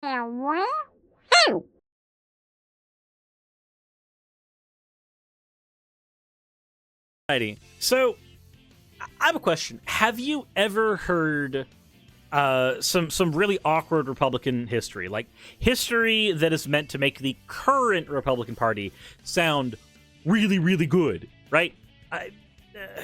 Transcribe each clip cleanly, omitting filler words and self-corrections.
Alrighty. So, I have a question. Have you ever heard some really awkward Republican history? Like, history that is meant to make the current Republican Party sound really, really good, right?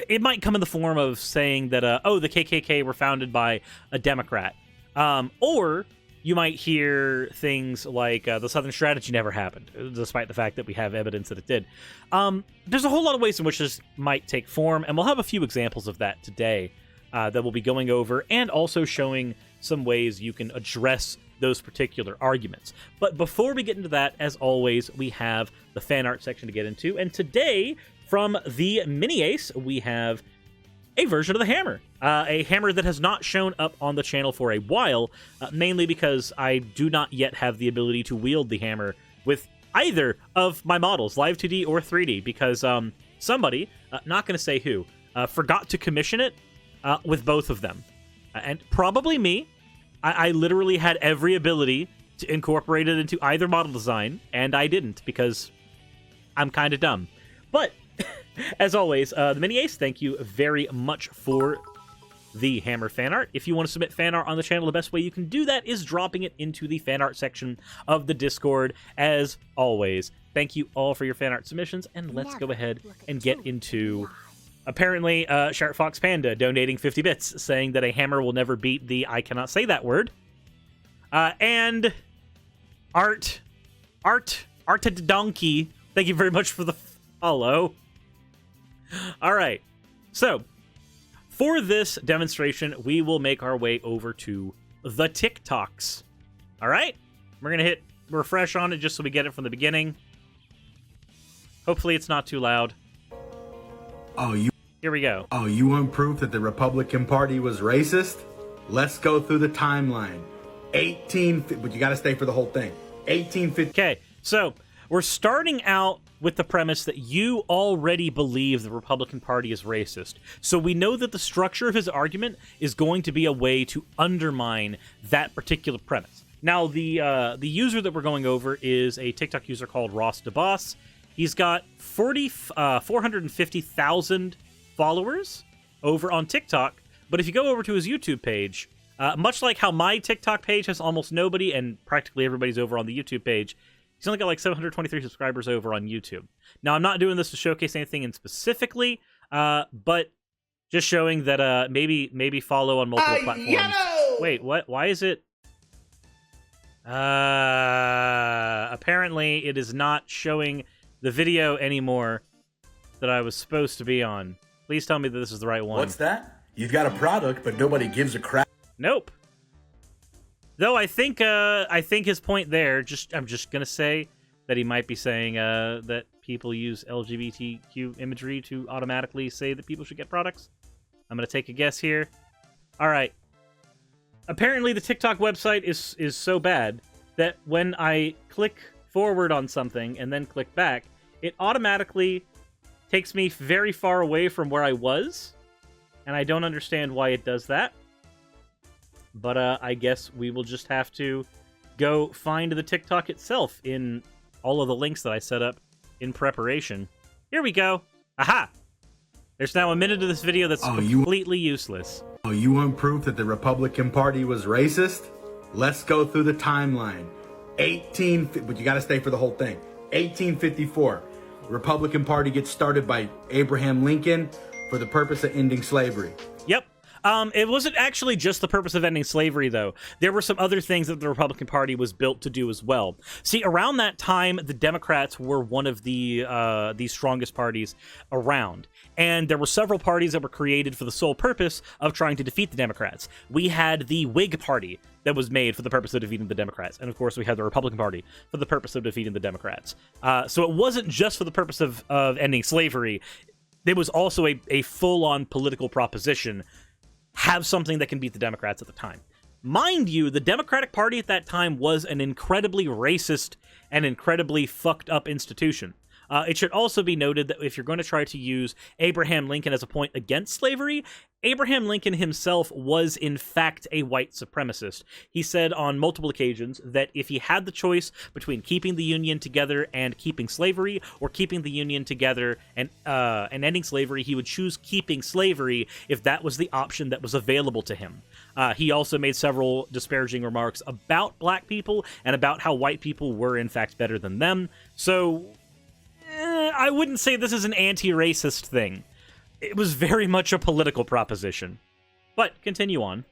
It might come in the form of saying that, the KKK were founded by a Democrat. Or you might hear things like the Southern Strategy never happened, despite the fact that we have evidence that it did. There's a whole lot of ways in which this might take form, and we'll have a few examples of that today that we'll be going over, and also showing some ways you can address those particular arguments. But before we get into that, as always, we have the fan art section to get into, and today, from the Mini Ace, we have a version of the hammer. A hammer that has not shown up on the channel for a while, mainly because I do not yet have the ability to wield the hammer with either of my models, Live 2D or 3D, because somebody, not going to say who, forgot to commission it with both of them. And probably me. I literally had every ability to incorporate it into either model design, and I didn't, because I'm kind of dumb. But as always, the Mini Ace, thank you very much for the hammer fan art. If you want to submit fan art on the channel, the best way you can do that is dropping it into the fan art section of the Discord. As always, thank you all for your fan art submissions, and let's go ahead and get into, apparently, Sharp Fox Panda donating 50 bits, saying that a hammer will never beat the I cannot say that word. And Art Donkey, thank you very much for the follow. All right, so for this demonstration, we will make our way over to the TikToks. All right, we're gonna hit refresh on it just so we get it from the beginning. Hopefully it's not too loud. Here we go. Oh, you want proof that the Republican Party was racist? Let's go through the timeline. But you got to stay for the whole thing. 1850. Okay, so we're starting out with the premise that you already believe the Republican Party is racist. So we know that the structure of his argument is going to be a way to undermine that particular premise. Now, the user that we're going over is a TikTok user called Ross DeBoss. He's got 450,000 followers over on TikTok, but if you go over to his YouTube page, much like how my TikTok page has almost nobody and practically everybody's over on the YouTube page, he's only got like 723 subscribers over on YouTube. Now, I'm not doing this to showcase anything in specifically, but just showing that maybe follow on multiple platforms. Wait, what? Why is it? Apparently, it is not showing the video anymore that I was supposed to be on. Please tell me that this is the right one. What's that? You've got a product, but nobody gives a crap. Nope. Though I think his point there, I'm just gonna say that he might be saying that people use LGBTQ imagery to automatically say that people should get products. I'm gonna take a guess here. All right. Apparently, the TikTok website is so bad that when I click forward on something and then click back, it automatically takes me very far away from where I was, and I don't understand why it does that. But I guess we will just have to go find the TikTok itself in all of the links that I set up in preparation. Here we go. Aha! There's now a minute of this video that's completely useless. Oh, you want proof that the Republican Party was racist? Let's go through the timeline. But you got to stay for the whole thing. 1854. Republican Party gets started by Abraham Lincoln for the purpose of ending slavery. Yep. It wasn't actually just the purpose of ending slavery, though. There were some other things that the Republican Party was built to do as well. See, around that time, the Democrats were one of the strongest parties around. And there were several parties that were created for the sole purpose of trying to defeat the Democrats. We had the Whig Party that was made for the purpose of defeating the Democrats. And, of course, we had the Republican Party for the purpose of defeating the Democrats. So it wasn't just for the purpose of ending slavery. It was also a full-on political proposition. Have something that can beat the Democrats at the time. Mind you, the Democratic Party at that time was an incredibly racist and incredibly fucked up institution. It should also be noted that if you're going to try to use Abraham Lincoln as a point against slavery, Abraham Lincoln himself was, in fact, a white supremacist. He said on multiple occasions that if he had the choice between keeping the Union together and keeping slavery, or keeping the Union together and ending slavery, he would choose keeping slavery if that was the option that was available to him. He also made several disparaging remarks about black people and about how white people were, in fact, better than them. So, I wouldn't say this is an anti-racist thing. It was very much a political proposition. But, continue on.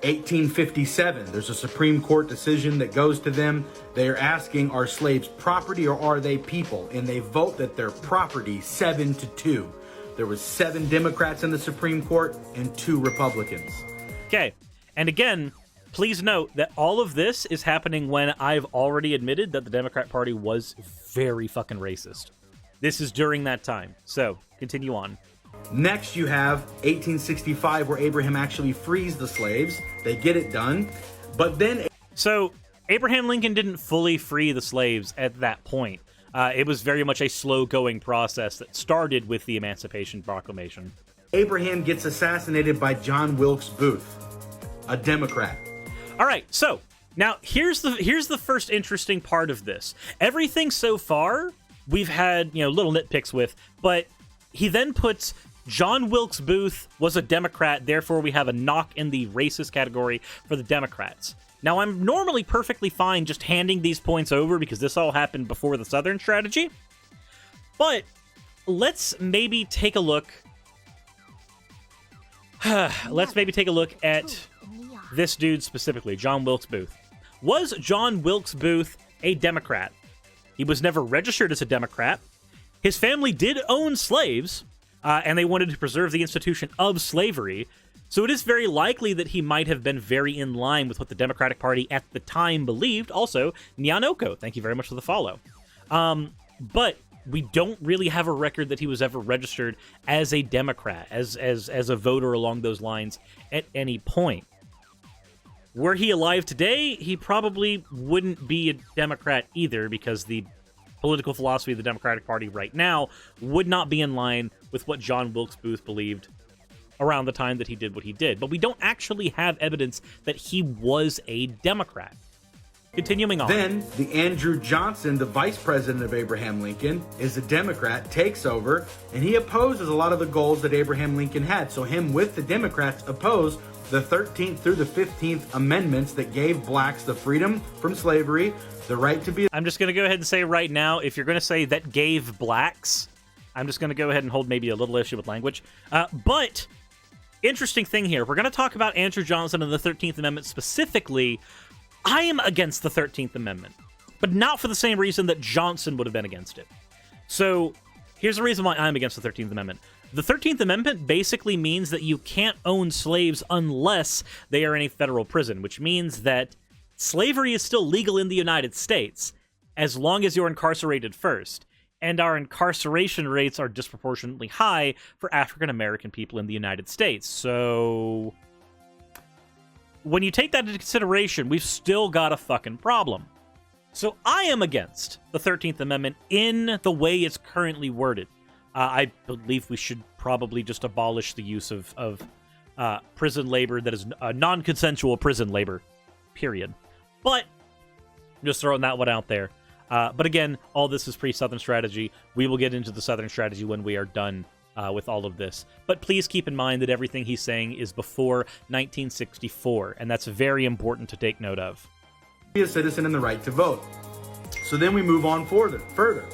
1857, there's a Supreme Court decision that goes to them. They are asking, are slaves property or are they people? And they vote that they're property 7-2. There was 7 Democrats in the Supreme Court and 2 Republicans. Okay, and again, please note that all of this is happening when I've already admitted that the Democrat Party was very fucking racist. This is during that time. So, continue on. Next, you have 1865, where Abraham actually frees the slaves. They get it done. But then... So, Abraham Lincoln didn't fully free the slaves at that point. It was very much a slow-going process that started with the Emancipation Proclamation. Abraham gets assassinated by John Wilkes Booth, a Democrat. All right, so now here's the first interesting part of this. Everything so far we've had, little nitpicks with, but he then puts John Wilkes Booth was a Democrat, therefore we have a knock in the racist category for the Democrats. Now, I'm normally perfectly fine just handing these points over because this all happened before the Southern strategy, but let's maybe take a look. Let's maybe take a look at this dude specifically, John Wilkes Booth. Was John Wilkes Booth a Democrat? He was never registered as a Democrat. His family did own slaves, and they wanted to preserve the institution of slavery. So it is very likely that he might have been very in line with what the Democratic Party at the time believed. Also, Nyanoko, thank you very much for the follow. But we don't really have a record that he was ever registered as a Democrat, as a voter along those lines at any point. Were he alive today, he probably wouldn't be a Democrat either, because the political philosophy of the Democratic Party right now would not be in line with what John Wilkes Booth believed around the time that he did what he did. But we don't actually have evidence that he was a Democrat. Continuing on. Then, the Andrew Johnson, the vice president of Abraham Lincoln, is a Democrat, takes over, and he opposes a lot of the goals that Abraham Lincoln had. So him with the Democrats opposed the 13th through the 15th amendments that gave blacks the freedom from slavery, the right to be... I'm just going to go ahead and say right now, if you're going to say that gave blacks, I'm just going to go ahead and hold maybe a little issue with language. But, interesting thing here, we're going to talk about Andrew Johnson and the 13th Amendment specifically. I am against the 13th Amendment, but not for the same reason that Johnson would have been against it. So, here's the reason why I'm against the 13th Amendment. The 13th Amendment basically means that you can't own slaves unless they are in a federal prison, which means that slavery is still legal in the United States as long as you're incarcerated first. And our incarceration rates are disproportionately high for African American people in the United States. So, when you take that into consideration, we've still got a fucking problem. So I am against the 13th Amendment in the way it's currently worded. I believe we should probably just abolish the use of prison labor that is non-consensual prison labor, period. But, just throwing that one out there. But again, all this is pre-Southern strategy. We will get into the Southern strategy when we are done with all of this. But please keep in mind that everything he's saying is before 1964, and that's very important to take note of. Be a citizen and the right to vote. So then we move on further.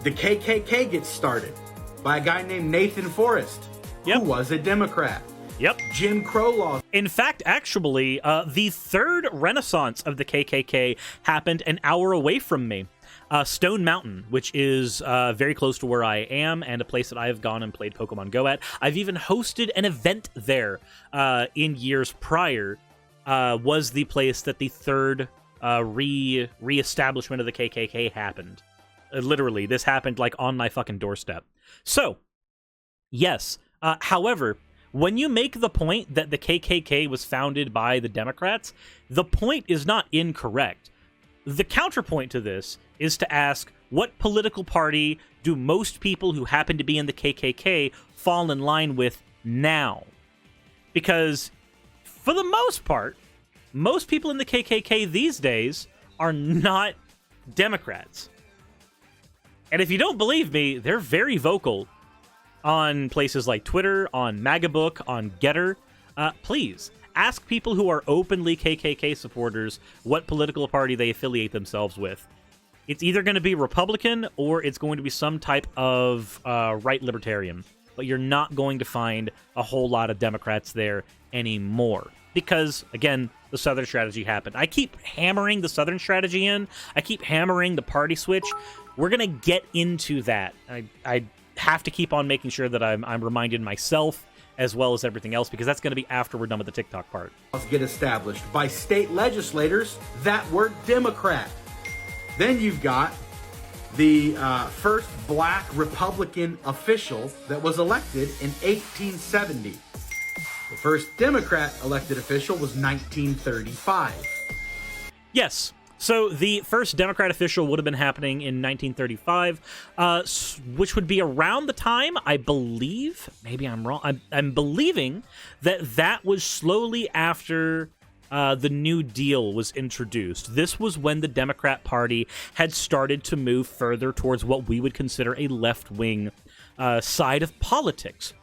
The KKK gets started by a guy named Nathan Forrest, who was a Democrat. Yep. Jim Crow laws. In fact, actually, the third renaissance of the KKK happened an hour away from me. Stone Mountain, which is very close to where I am and a place that I have gone and played Pokemon Go at. I've even hosted an event there in years prior, was the place that the third re-establishment of the KKK happened. Literally, this happened like on my fucking doorstep. So, yes. However, when you make the point that the KKK was founded by the Democrats, the point is not incorrect. The counterpoint to this is to ask, what political party do most people who happen to be in the KKK fall in line with now? Because for the most part, most people in the KKK these days are not Democrats. And if you don't believe me, they're very vocal on places like Twitter, on MagaBook, on Getter. Please, ask people who are openly KKK supporters what political party they affiliate themselves with. It's either going to be Republican or it's going to be some type of right libertarian. But you're not going to find a whole lot of Democrats there anymore. Because, again, the Southern strategy happened. I keep hammering the Southern strategy in. I keep hammering the party switch. We're going to get into that. I have to keep on making sure that I'm reminded myself as well as everything else, because that's going to be after we're done with the TikTok part. Get established by state legislators that were Democrat. Then you've got the first black Republican official that was elected in 1870. The first Democrat elected official was 1935. Yes. So the first Democrat official would have been happening in 1935, which would be around the time, I believe, maybe I'm wrong, I'm believing that was slowly after the New Deal was introduced. This was when the Democrat Party had started to move further towards what we would consider a left-wing side of politics.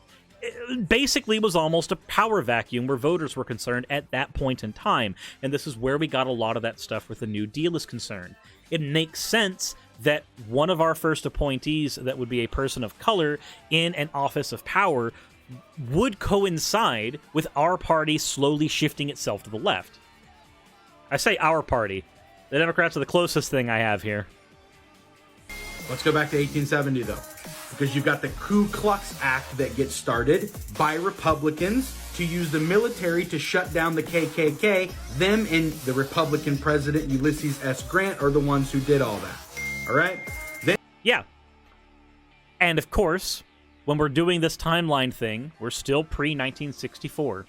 It basically was almost a power vacuum where voters were concerned at that point in time, and this is where we got a lot of that stuff with the New Deal is concerned. It makes sense that one of our first appointees that would be a person of color in an office of power would coincide with our party slowly shifting itself to the left. I say our party. The Democrats are the closest thing I have here. Let's go back to 1870, though, because you've got the Ku Klux Act that gets started by Republicans to use the military to shut down the KKK. Them and the Republican president, Ulysses S. Grant, are the ones who did all that. All right? Yeah. And, of course, when we're doing this timeline thing, we're still pre-1964.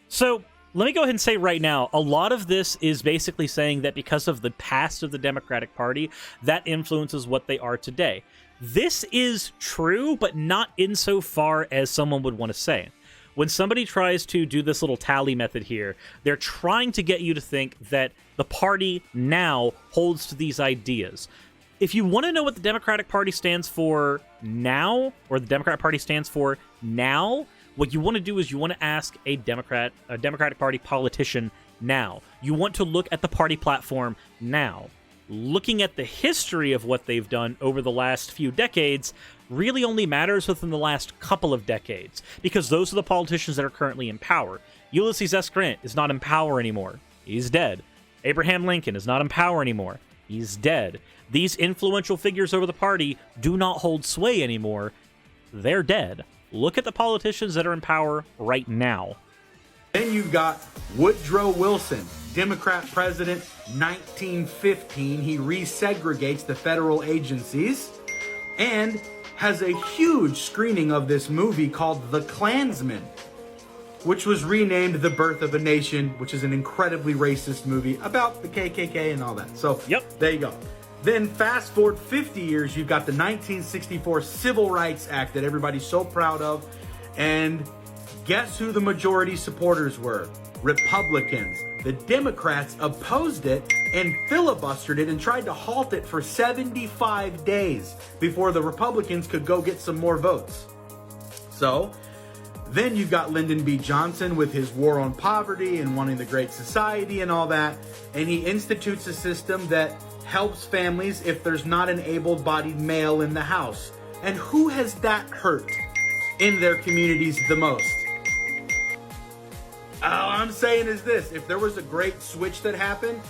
So, let me go ahead and say right now, a lot of this is basically saying that because of the past of the Democratic Party, that influences what they are today. This is true, but not insofar as someone would want to say. When somebody tries to do this little tally method here, they're trying to get you to think that the party now holds to these ideas. If you want to know what the Democratic Party stands for now, or the Democratic Party stands for now, what you want to do is you want to ask a Democratic Party politician now. You want to look at the party platform now. Looking at the history of what they've done over the last few decades really only matters within the last couple of decades, because those are the politicians that are currently in power. Ulysses S. Grant is not in power anymore. He's dead. Abraham Lincoln is not in power anymore. He's dead. These influential figures over the party do not hold sway anymore. They're dead. Look at the politicians that are in power right now. Then you've got Woodrow Wilson, Democrat president, 1915. He resegregates the federal agencies and has a huge screening of this movie called The Klansman, which was renamed The Birth of a Nation, which is an incredibly racist movie about the KKK and all that. So, yep, there you go. Then fast forward 50 years, you've got the 1964 Civil Rights Act that everybody's so proud of. And guess who the majority supporters were? Republicans. The Democrats opposed it and filibustered it and tried to halt it for 75 days before the Republicans could go get some more votes. So, then you've got Lyndon B. Johnson with his war on poverty and wanting the Great Society and all that. And he institutes a system that helps families if there's not an able-bodied male in the house. And who has that hurt in their communities the most? All I'm saying is this: if there was a great switch that happened,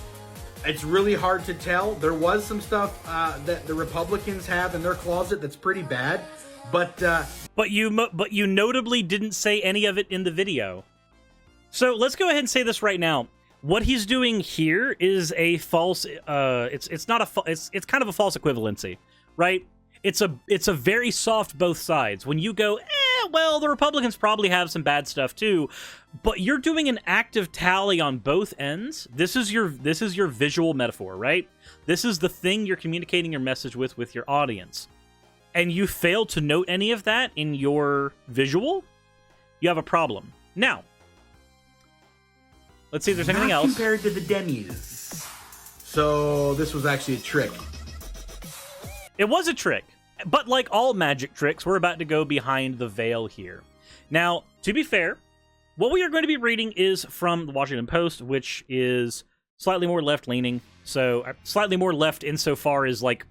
it's really hard to tell. There was some stuff that the Republicans have in their closet that's pretty bad, but you notably didn't say any of it in the video. So let's go ahead and say this right now. What he's doing here is a false. It's kind of a false equivalency, right? It's a very soft both sides. When you go, well, the Republicans probably have some bad stuff too, but you're doing an active tally on both ends. This is your visual metaphor, right? This is the thing you're communicating your message with your audience. And you fail to note any of that in your visual, you have a problem. Now, let's see if there's anything else. Compared to the demis. So this was actually a trick. It was a trick. But like all magic tricks, we're about to go behind the veil here. Now, to be fair, what we are going to be reading is from the Washington Post, which is slightly more left-leaning. So, slightly more left insofar as, like,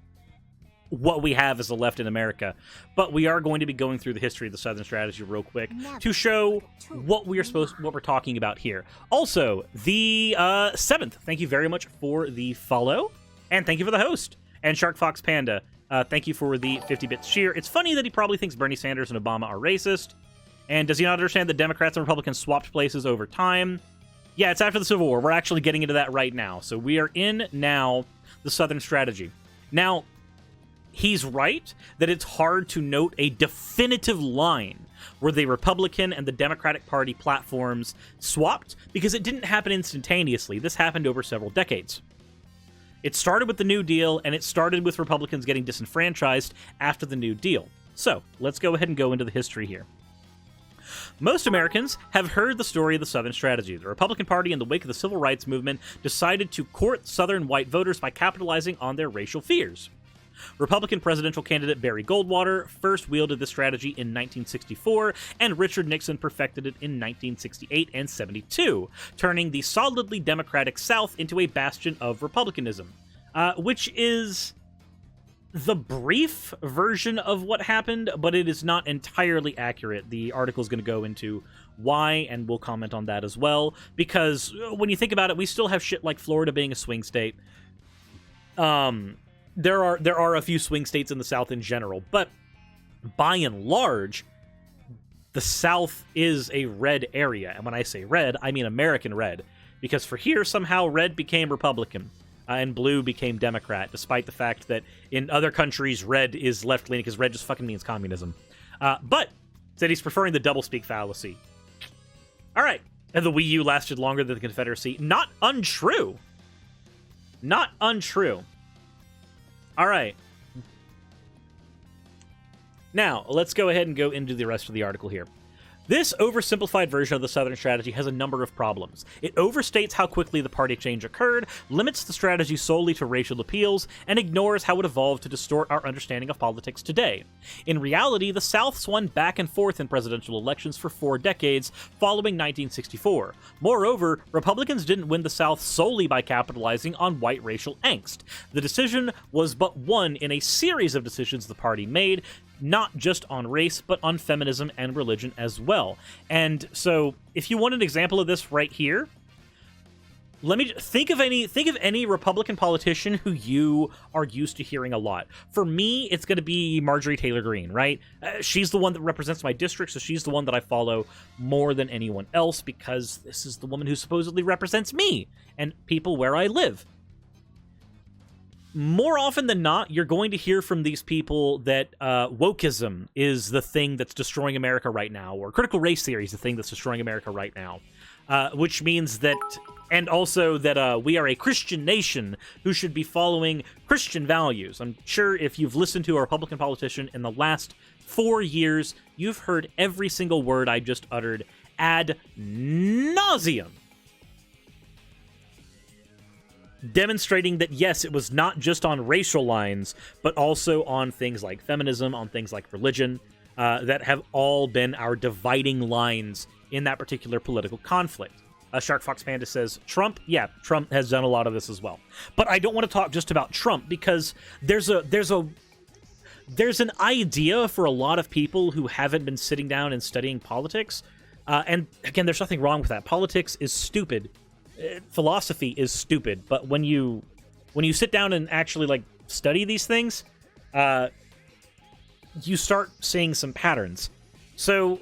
what we have as the left in America. But we are going to be going through the history of the Southern Strategy real quick to show what we're talking about here. Also, the 7th, thank you very much for the follow, and thank you for the host. And Shark Fox Panda, thank you for the 50 bits cheer. It's funny that he probably thinks Bernie Sanders and Obama are racist. And does he not understand that Democrats and Republicans swapped places over time? Yeah, it's after the Civil War. We're actually getting into that right now. So we are in now the Southern Strategy. Now, he's right that it's hard to note a definitive line where the Republican and the Democratic Party platforms swapped because it didn't happen instantaneously. This happened over several decades. It started with the New Deal, and it started with Republicans getting disenfranchised after the New Deal. So, let's go ahead and go into the history here. Most Americans have heard the story of the Southern Strategy. The Republican Party, in the wake of the Civil Rights Movement, decided to court Southern white voters by capitalizing on their racial fears. Republican presidential candidate Barry Goldwater first wielded this strategy in 1964, and Richard Nixon perfected it in 1968 and 72, turning the solidly Democratic South into a bastion of Republicanism, which is the brief version of what happened, but it is not entirely accurate. The article is going to go into why, and we'll comment on that as well, because when you think about it, we still have shit like Florida being a swing state. There are a few swing states in the South in general, but by and large, the South is a red area. And when I say red, I mean American red, because for here, somehow red became Republican and blue became Democrat, despite the fact that in other countries, red is left-leaning, because red just fucking means communism. But said he's preferring the doublespeak fallacy. All right. And the Wii U lasted longer than the Confederacy. Not untrue. Not untrue. All right. Now, let's go ahead and go into the rest of the article here. This oversimplified version of the Southern Strategy has a number of problems. It overstates how quickly the party change occurred, limits the strategy solely to racial appeals, and ignores how it evolved to distort our understanding of politics today. In reality, the South swung back and forth in presidential elections for 4 decades following 1964. Moreover, Republicans didn't win the South solely by capitalizing on white racial angst. The decision was but one in a series of decisions the party made, not just on race, but on feminism and religion as well. And so, if you want an example of this right here, let me think of any Republican politician who you are used to hearing a lot. For me, it's going to be Marjorie Taylor Greene, right? She's the one that represents my district, so she's the one that I follow more than anyone else, because this is the woman who supposedly represents me and people where I live. More often than not, you're going to hear from these people that wokeism is the thing that's destroying America right now, or critical race theory is the thing that's destroying America right now, which means that, and also that we are a Christian nation who should be following Christian values. I'm sure if you've listened to a Republican politician in the last 4 years, you've heard every single word I just uttered ad nauseum, demonstrating that, yes, it was not just on racial lines, but also on things like feminism, on things like religion, that have all been our dividing lines in that particular political conflict. Shark Fox Panda says, Trump? Yeah, Trump has done a lot of this as well. But I don't want to talk just about Trump, because there's an idea for a lot of people who haven't been sitting down and studying politics, and again, there's nothing wrong with that. Politics is stupid. Philosophy is stupid, but when you sit down and actually like study these things, you start seeing some patterns. So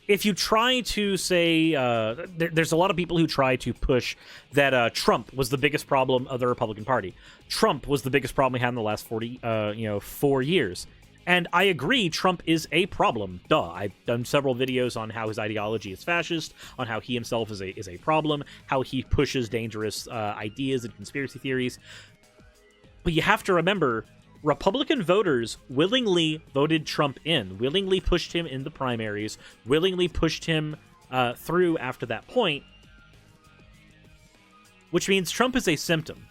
if you try to say, there's a lot of people who try to push that Trump was the biggest problem of the Republican Party. Trump was the biggest problem we had in the last 4 years. And I agree, Trump is a problem. Duh. I've done several videos on how his ideology is fascist, on how he himself is a problem, how he pushes dangerous ideas and conspiracy theories. But you have to remember, Republican voters willingly voted Trump in, willingly pushed him in the primaries, willingly pushed him through after that point, which means Trump is a symptom.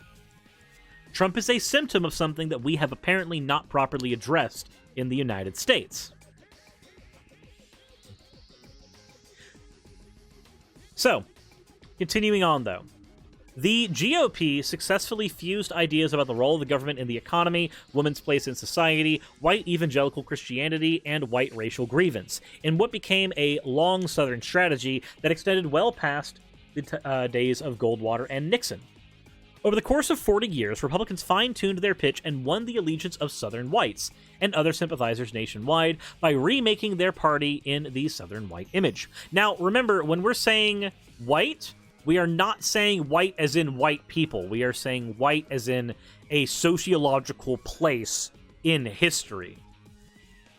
Trump is a symptom of something that we have apparently not properly addressed in the United States. So, continuing on though. The GOP successfully fused ideas about the role of the government in the economy, women's place in society, white evangelical Christianity, and white racial grievance in what became a long Southern strategy that extended well past the days of Goldwater and Nixon. Over the course of 40 years, Republicans fine-tuned their pitch and won the allegiance of Southern whites and other sympathizers nationwide by remaking their party in the Southern white image. Now, remember, when we're saying white, we are not saying white as in white people. We are saying white as in a sociological place in history.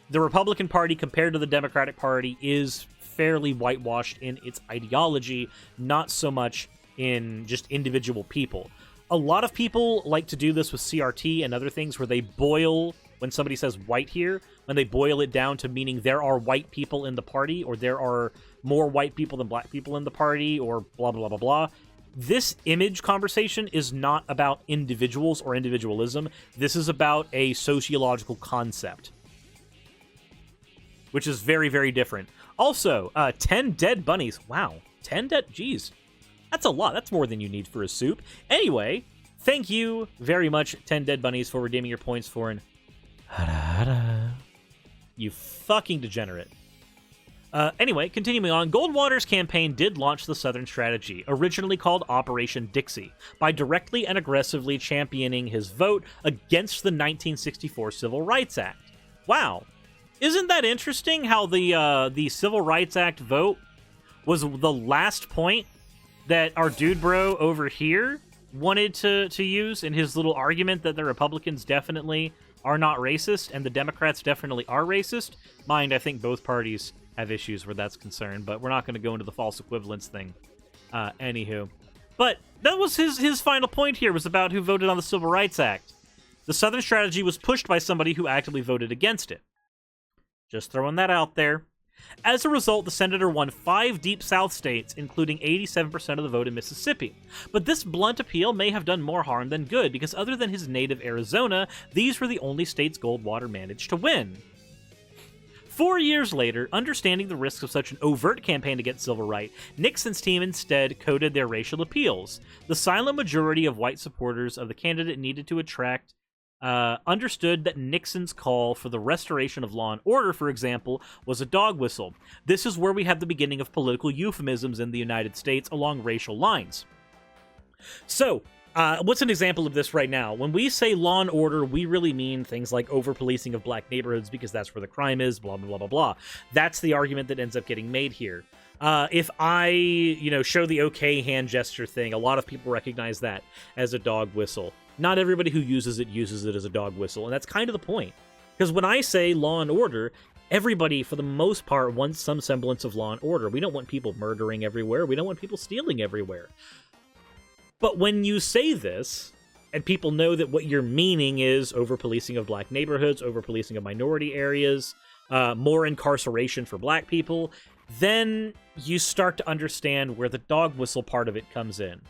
The Republican Party, compared to the Democratic Party, is fairly whitewashed in its ideology, not so much in just individual people. A lot of people like to do this with CRT and other things where they boil, when somebody says white here, when they boil it down to meaning there are white people in the party, or there are more white people than black people in the party, or blah, blah, blah, blah. This image conversation is not about individuals or individualism. This is about a sociological concept, which is very, very different. Also, 10 dead bunnies. Wow, 10 dead... Jeez. That's a lot. That's more than you need for a soup. Anyway, thank you very much, 10 Dead Bunnies, for redeeming your points for an... You fucking degenerate. Anyway, continuing on, Goldwater's campaign did launch the Southern strategy, originally called Operation Dixie, by directly and aggressively championing his vote against the 1964 Civil Rights Act. Wow. Isn't that interesting how the Civil Rights Act vote was the last point that our dude bro over here wanted to use in his little argument that the Republicans definitely are not racist and the Democrats definitely are racist? Mind, I think both parties have issues where that's concerned, but we're not going to go into the false equivalence thing. Anywho. But that was his final point here, was about who voted on the Civil Rights Act. The Southern strategy was pushed by somebody who actively voted against it. Just throwing that out there. As a result, the senator won 5 Deep South states, including 87% of the vote in Mississippi. But this blunt appeal may have done more harm than good, because other than his native Arizona, these were the only states Goldwater managed to win. 4 years later, understanding the risks of such an overt campaign against civil rights, Nixon's team instead coded their racial appeals. The silent majority of white supporters of the candidate needed to attract understood that Nixon's call for the restoration of law and order, for example, was a dog whistle. This is where we have the beginning of political euphemisms in the United States along racial lines. So, what's an example of this right now? When we say law and order, we really mean things like over-policing of black neighborhoods because that's where the crime is, blah, blah, blah, blah, blah. That's the argument that ends up getting made here. If I, show the okay hand gesture thing, a lot of people recognize that as a dog whistle. Not everybody who uses it as a dog whistle, and that's kind of the point. Because when I say law and order, everybody, for the most part, wants some semblance of law and order. We don't want people murdering everywhere. We don't want people stealing everywhere. But when you say this, and people know that what you're meaning is over-policing of black neighborhoods, over-policing of minority areas, more incarceration for black people, then you start to understand where the dog whistle part of it comes in.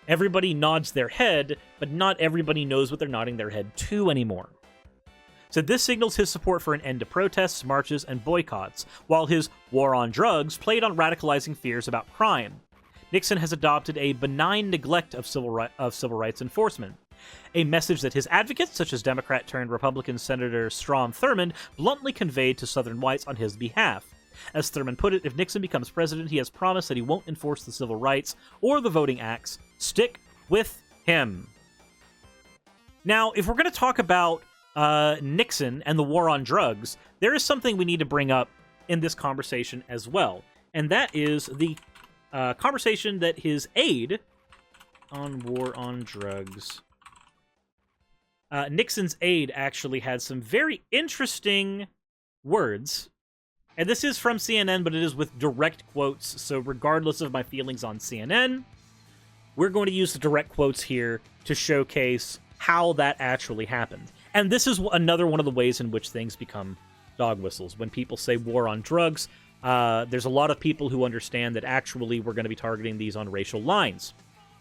Everybody nods their head, but not everybody knows what they're nodding their head to anymore. So this signals his support for an end to protests, marches, and boycotts, while his war on drugs played on radicalizing fears about crime. Nixon has adopted a benign neglect of civil rights enforcement, a message that his advocates, such as Democrat-turned-Republican Senator Strom Thurmond, bluntly conveyed to Southern whites on his behalf. As Thurmond put it, if Nixon becomes president, he has promised that he won't enforce the civil rights or the voting acts. Stick with him. Now, if we're going to talk about Nixon and the war on drugs, there is something we need to bring up in this conversation as well, and that is the conversation that his aide on war on drugs Nixon's aide actually had some very interesting words. And this is from CNN, but it is with direct quotes. So regardless of my feelings on CNN, we're going to use the direct quotes here to showcase how that actually happened. And this is another one of the ways in which things become dog whistles. When people say war on drugs, there's a lot of people who understand that actually we're going to be targeting these on racial lines.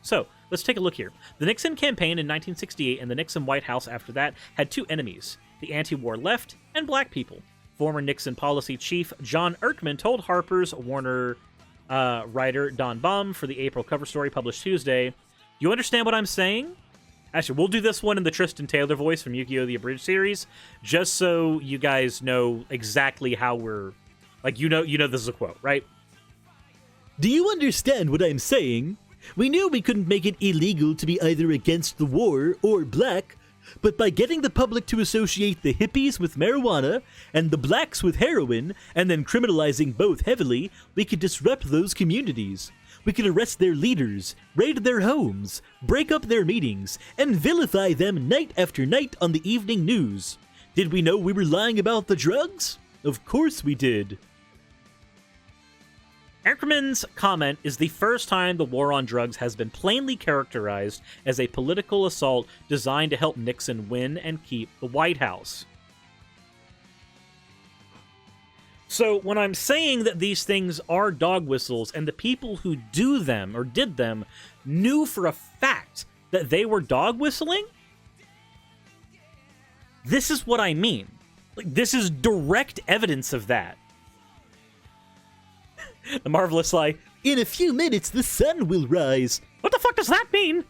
So, let's take a look here. The Nixon campaign in 1968 and the Nixon White House after that had two enemies, the anti-war left and black people. Former Nixon policy chief John Erkman told Harper's Warner writer Don Baum for the April cover story published Tuesday, "You understand what I'm saying?" Actually, we'll do this one in the Tristan Taylor voice from Yu-Gi-Oh! The Abridged series, just so you guys know exactly how we're... Like, you know this is a quote, right? Do you understand what I'm saying? We knew we couldn't make it illegal to be either against the war or black, but by getting the public to associate the hippies with marijuana and the blacks with heroin, and then criminalizing both heavily, we could disrupt those communities. We could arrest their leaders, raid their homes, break up their meetings, and vilify them night after night on the evening news. Did we know we were lying about the drugs? Of course we did. Erkman's comment is the first time the war on drugs has been plainly characterized as a political assault designed to help Nixon win and keep the White House. So when I'm saying that these things are dog whistles and the people who do them or did them knew for a fact that they were dog whistling, this is what I mean. Like, this is direct evidence of that. The Marvelous Lie. In a few minutes, the sun will rise. What the fuck does that mean?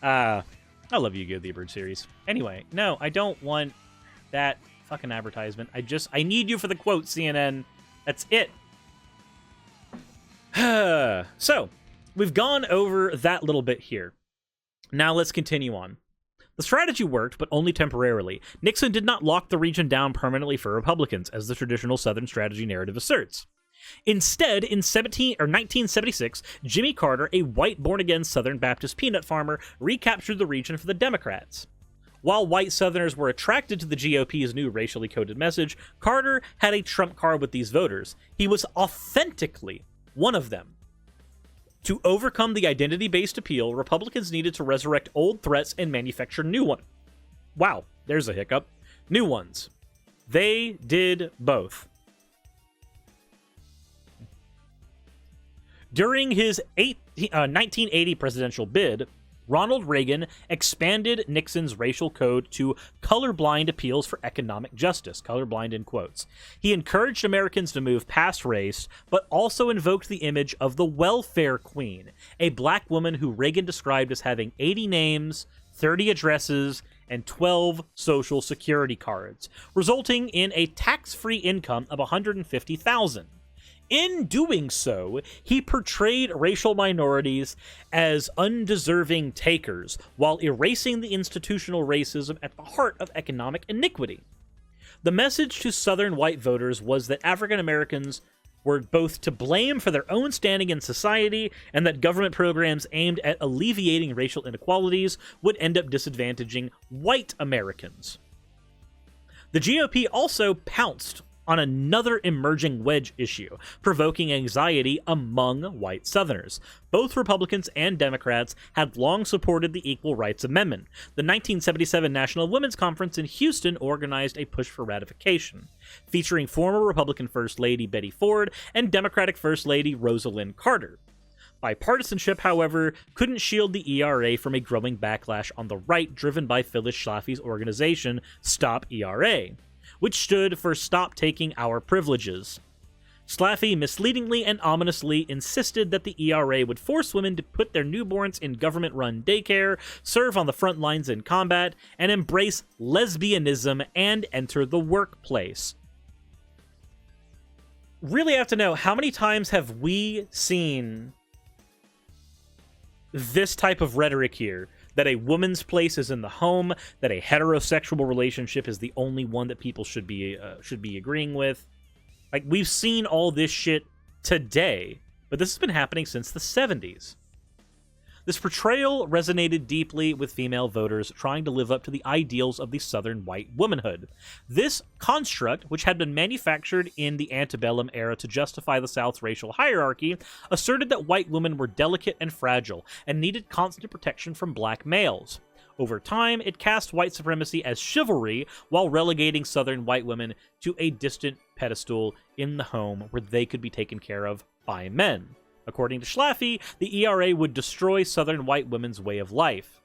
I love Yu-Gi-Oh! The Abridged series. Anyway, no, I don't want that fucking advertisement. I need you for the quote, CNN. That's it. So, we've gone over that little bit here. Now let's continue on. The strategy worked, but only temporarily. Nixon did not lock the region down permanently for Republicans, as the traditional Southern strategy narrative asserts. Instead, in 1976, Jimmy Carter, a white born-again Southern Baptist peanut farmer, recaptured the region for the Democrats. While white Southerners were attracted to the GOP's new racially coded message, Carter had a trump card with these voters. He was authentically one of them. To overcome the identity-based appeal, Republicans needed to resurrect old threats and manufacture new ones. Wow, there's a hiccup. New ones. They did both. During his 1980 presidential bid, Ronald Reagan expanded Nixon's racial code to colorblind appeals for economic justice, colorblind in quotes. He encouraged Americans to move past race, but also invoked the image of the welfare queen, a black woman who Reagan described as having 80 names, 30 addresses, and 12 social security cards, resulting in a tax-free income of $150,000. In doing so, he portrayed racial minorities as undeserving takers, while erasing the institutional racism at the heart of economic iniquity. The message to Southern white voters was that African Americans were both to blame for their own standing in society, and that government programs aimed at alleviating racial inequalities would end up disadvantaging white Americans. The GOP also pounced on another emerging wedge issue, provoking anxiety among white Southerners. Both Republicans and Democrats had long supported the Equal Rights Amendment. The 1977 National Women's Conference in Houston organized a push for ratification, featuring former Republican First Lady Betty Ford and Democratic First Lady Rosalind Carter. Bipartisanship, however, couldn't shield the ERA from a growing backlash on the right, driven by Phyllis Schlafly's organization, Stop ERA, which stood for Stop Taking Our Privileges. Schlafly misleadingly and ominously insisted that the ERA would force women to put their newborns in government-run daycare, serve on the front lines in combat, and embrace lesbianism and enter the workplace. Really have to know, how many times have we seen this type of rhetoric here? That a woman's place is in the home, that a heterosexual relationship is the only one that people should be agreeing with. Like, we've seen all this shit today, but this has been happening since the 70s. This portrayal resonated deeply with female voters trying to live up to the ideals of the Southern white womanhood. This construct, which had been manufactured in the antebellum era to justify the South's racial hierarchy, asserted that white women were delicate and fragile and needed constant protection from black males. Over time, it cast white supremacy as chivalry while relegating Southern white women to a distant pedestal in the home where they could be taken care of by men. According to Schlafly, the ERA would destroy Southern white women's way of life.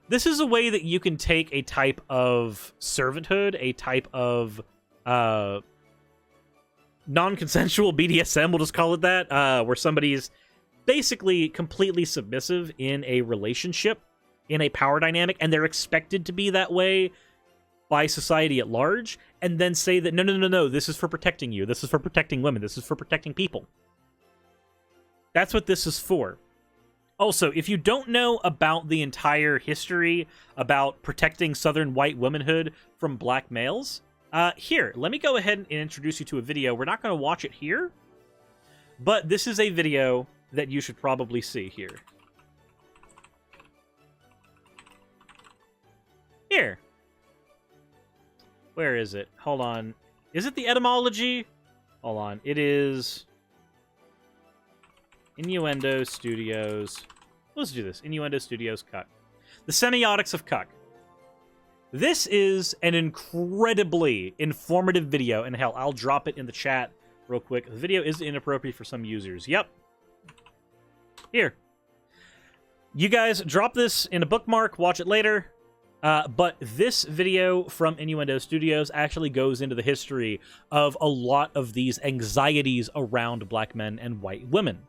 This is a way that you can take a type of servanthood, a type of non-consensual BDSM, we'll just call it that, where somebody's basically completely submissive in a relationship, in a power dynamic, and they're expected to be that way by society at large, and then say that, no, this is for protecting you, this is for protecting women, this is for protecting people. That's what this is for. Also, if you don't know about the entire history about protecting Southern white womanhood from black males, here, let me go ahead and introduce you to a video. We're not going to watch it here, but this is a video that you should probably see here. Here. Where is it? Hold on. Is it the etymology? Hold on. It is Innuendo Studios. Let's do this. Innuendo Studios Cuck. The semiotics of Cuck. This is an incredibly informative video, and hell, I'll drop it in the chat real quick. The video is inappropriate for some users. Yep. Here. You guys drop this in a bookmark, watch it later. But this video from Innuendo Studios actually goes into the history of a lot of these anxieties around black men and white women,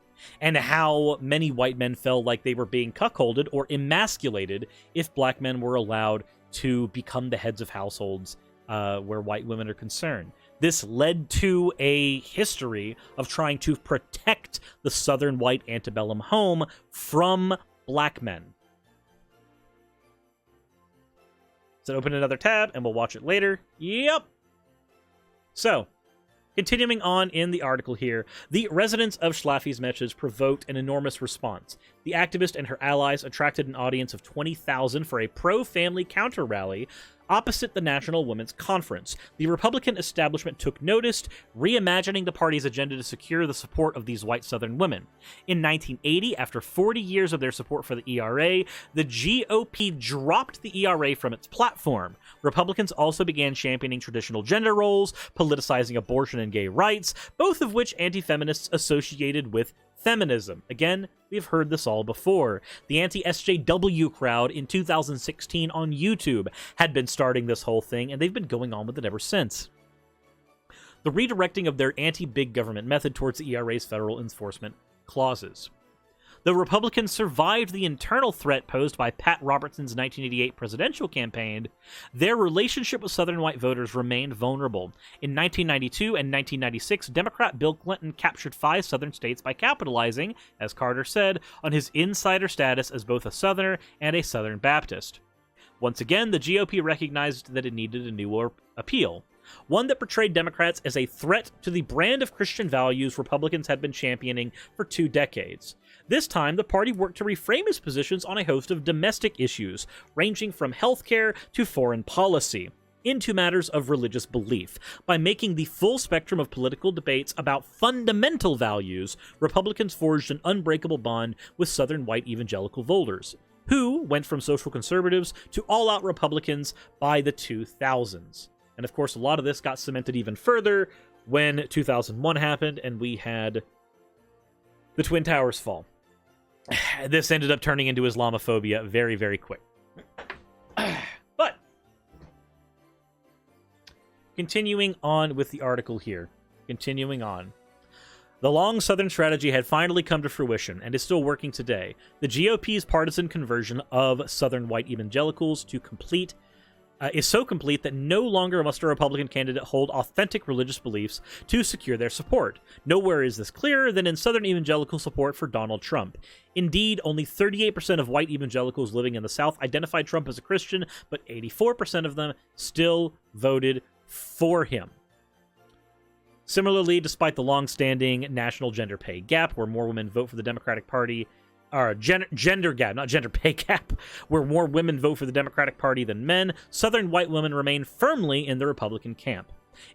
and how many white men felt like they were being cuckolded or emasculated if black men were allowed to become the heads of households where white women are concerned. This led to a history of trying to protect the Southern white antebellum home from black men. So open another tab, and we'll watch it later. Yep. So, continuing on in the article here, the residents of Schlafly's message provoked an enormous response. The activist and her allies attracted an audience of 20,000 for a pro-family counter-rally opposite the National Women's Conference. The Republican establishment took notice, reimagining the party's agenda to secure the support of these white Southern women. In 1980, after 40 years of their support for the ERA, the GOP dropped the ERA from its platform. Republicans also began championing traditional gender roles, politicizing abortion and gay rights, both of which anti-feminists associated with feminism. Again, we've heard this all before. The anti-SJW crowd in 2016 on YouTube had been starting this whole thing, and they've been going on with it ever since. The redirecting of their anti-big government method towards the ERA's federal enforcement clauses. Though Republicans survived the internal threat posed by Pat Robertson's 1988 presidential campaign, their relationship with Southern white voters remained vulnerable. In 1992 and 1996, Democrat Bill Clinton captured 5 Southern states by capitalizing, as Carter said, on his insider status as both a Southerner and a Southern Baptist. Once again, the GOP recognized that it needed a new appeal, one that portrayed Democrats as a threat to the brand of Christian values Republicans had been championing for 2 decades. This time, the party worked to reframe its positions on a host of domestic issues, ranging from healthcare to foreign policy, into matters of religious belief. By making the full spectrum of political debates about fundamental values, Republicans forged an unbreakable bond with Southern white evangelical voters, who went from social conservatives to all-out Republicans by the 2000s. And of course, a lot of this got cemented even further when 2001 happened and we had the Twin Towers fall. This ended up turning into Islamophobia very, very quick. But, continuing on with the article here. Continuing on. The long Southern strategy had finally come to fruition and is still working today. The GOP's partisan conversion of Southern white evangelicals to is so complete that no longer must a Republican candidate hold authentic religious beliefs to secure their support. Nowhere is this clearer than in Southern evangelical support for Donald Trump. Indeed, only 38% of white evangelicals living in the South identified Trump as a Christian, but 84% of them still voted for him. Similarly, despite the long-standing national gender pay gap, where more women vote for the Democratic Party, or gender gap, not gender pay gap, where more women vote for the Democratic Party than men, Southern white women remain firmly in the Republican camp.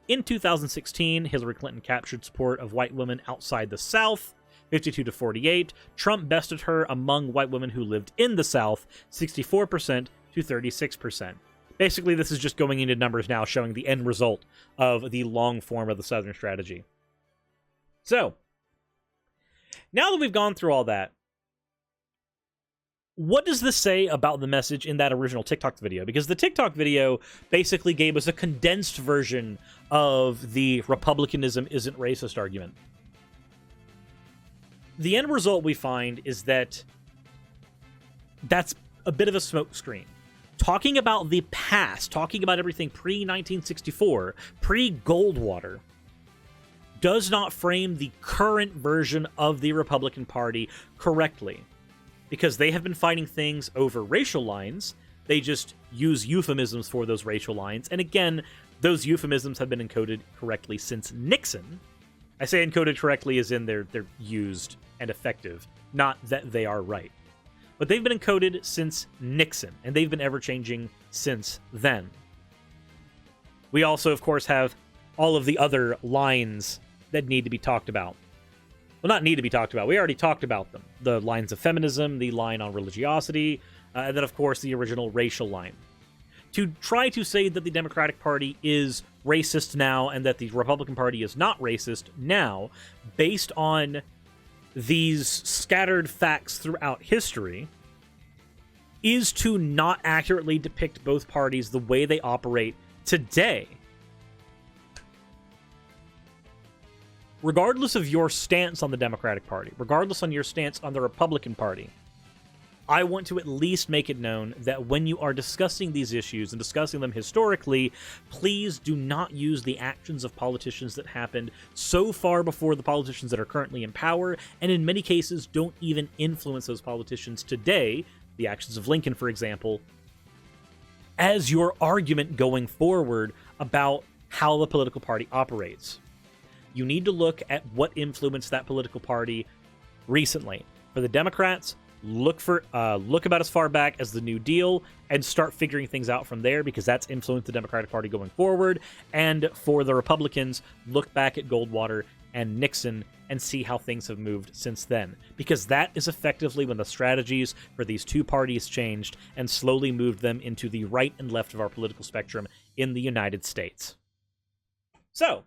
In 2016, Hillary Clinton captured support of white women outside the South, 52 to 48. Trump bested her among white women who lived in the South, 64% to 36%. Basically, this is just going into numbers now, showing the end result of the long form of the Southern strategy. So, now that we've gone through all that, what does this say about the message in that original TikTok video? Because the TikTok video basically gave us a condensed version of the Republicanism isn't racist argument. The end result we find is that that's a bit of a smokescreen. Talking about the past, talking about everything pre-1964, pre-Goldwater, does not frame the current version of the Republican Party correctly. Because they have been fighting things over racial lines, they just use euphemisms for those racial lines. And again, those euphemisms have been encoded correctly since Nixon. I say encoded correctly as in they're used and effective, not that they are right. But they've been encoded since Nixon, and they've been ever-changing since then. We also, of course, have all of the other lines that need to be talked about. Well, not need to be talked about. We already talked about them. The lines of feminism, the line on religiosity, and then, of course, the original racial line. To try to say that the Democratic Party is racist now and that the Republican Party is not racist now, based on these scattered facts throughout history, is to not accurately depict both parties the way they operate today. Regardless of your stance on the Democratic Party, regardless on your stance on the Republican Party, I want to at least make it known that when you are discussing these issues and discussing them historically, please do not use the actions of politicians that happened so far before the politicians that are currently in power, and in many cases don't even influence those politicians today, the actions of Lincoln, for example, as your argument going forward about how the political party operates. You need to look at what influenced that political party recently. For the Democrats, look about as far back as the New Deal and start figuring things out from there, because that's influenced the Democratic Party going forward. And for the Republicans, look back at Goldwater and Nixon and see how things have moved since then, because that is effectively when the strategies for these two parties changed and slowly moved them into the right and left of our political spectrum in the United States. So,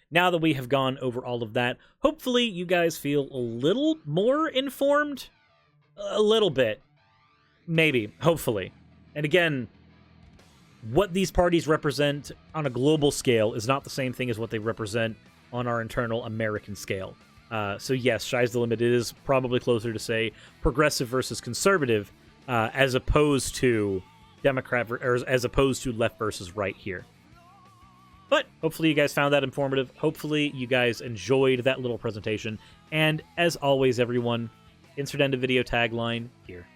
now that we have gone over all of that, hopefully you guys feel a little more informed. A little bit. Maybe. Hopefully. And again, what these parties represent on a global scale is not the same thing as what they represent on our internal American scale. So yes, sky's the limit. It is probably closer to, say, progressive versus conservative, as opposed to Democrat, or as opposed to left versus right here. But hopefully you guys found that informative. Hopefully you guys enjoyed that little presentation. And as always, everyone, insert end of video tagline here.